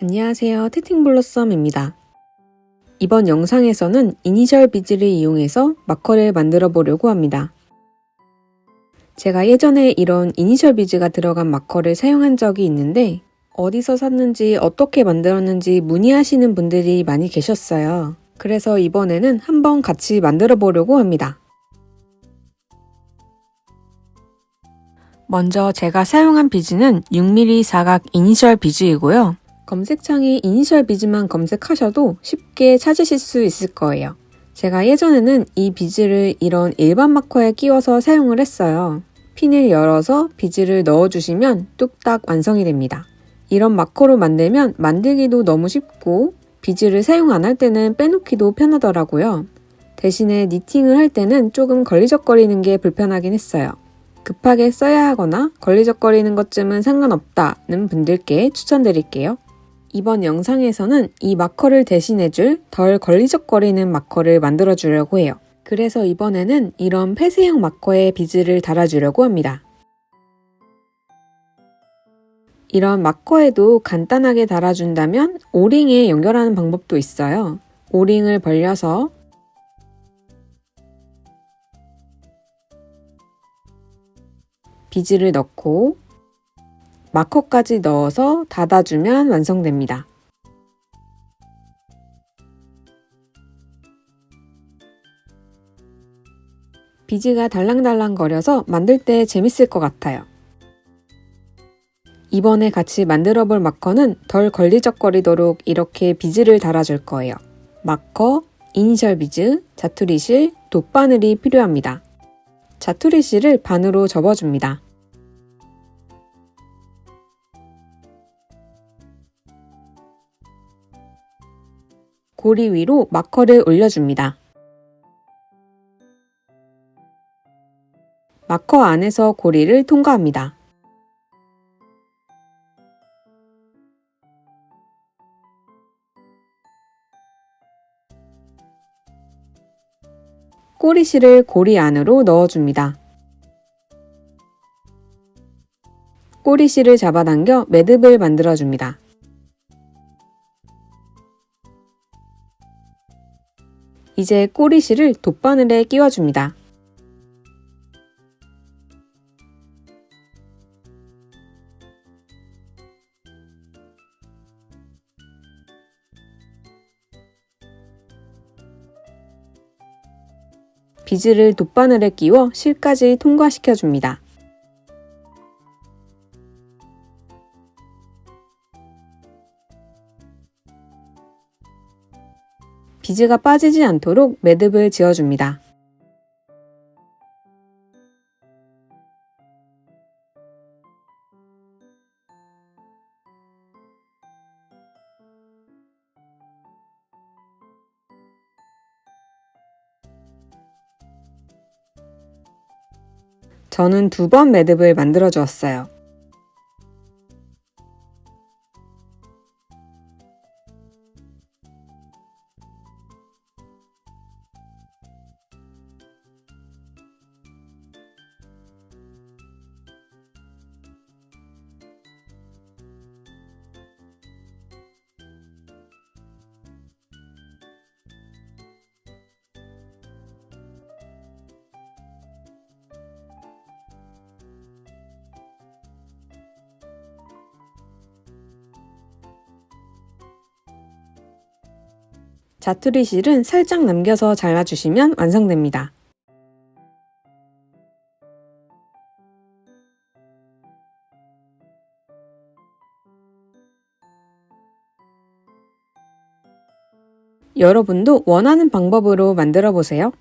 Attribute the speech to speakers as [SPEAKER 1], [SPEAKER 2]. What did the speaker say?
[SPEAKER 1] 안녕하세요, 티팅블러썸입니다. 이번 영상에서는 이니셜 비즈를 이용해서 마커를 만들어 보려고 합니다. 제가 예전에 이런 이니셜 비즈가 들어간 마커를 사용한 적이 있는데 어디서 샀는지 어떻게 만들었는지 문의하시는 분들이 많이 계셨어요. 그래서 이번에는 한번 같이 만들어 보려고 합니다. 먼저 제가 사용한 비즈는 6mm 사각 이니셜 비즈이고요. 검색창에 이니셜 비즈만 검색하셔도 쉽게 찾으실 수 있을 거예요. 제가 예전에는 이 비즈를 이런 일반 마커에 끼워서 사용을 했어요. 핀을 열어서 비즈를 넣어주시면 뚝딱 완성이 됩니다. 이런 마커로 만들면 만들기도 너무 쉽고 비즈를 사용 안 할 때는 빼놓기도 편하더라고요. 대신에 니팅을 할 때는 조금 걸리적거리는 게 불편하긴 했어요. 급하게 써야 하거나 걸리적거리는 것쯤은 상관없다는 분들께 추천드릴게요. 이번 영상에서는 이 마커를 대신해줄 덜 걸리적거리는 마커를 만들어 주려고 해요. 그래서 이번에는 이런 폐쇄형 마커에 비즈를 달아주려고 합니다. 이런 마커에도 간단하게 달아준다면 오링에 연결하는 방법도 있어요. 오링을 벌려서 비즈를 넣고 마커까지 넣어서 닫아주면 완성됩니다. 비즈가 달랑달랑 거려서 만들 때 재밌을 것 같아요. 이번에 같이 만들어 볼 마커는 덜 걸리적거리도록 이렇게 비즈를 달아줄 거예요. 마커, 이니셜 비즈, 자투리실, 돗바늘이 필요합니다. 자투리실을 반으로 접어줍니다. 고리 위로 마커를 올려줍니다. 마커 안에서 고리를 통과합니다. 꼬리실을 고리 안으로 넣어줍니다. 꼬리실을 잡아당겨 매듭을 만들어줍니다. 이제 꼬리실을 돗바늘에 끼워줍니다. 비즈를 돗바늘에 끼워 실까지 통과시켜줍니다. 비즈가 빠지지 않도록 매듭을 지어줍니다. 저는 2번 매듭을 만들어 주었어요. 자투리실은 살짝 남겨서 잘라주시면 완성됩니다. 여러분도 원하는 방법으로 만들어 보세요.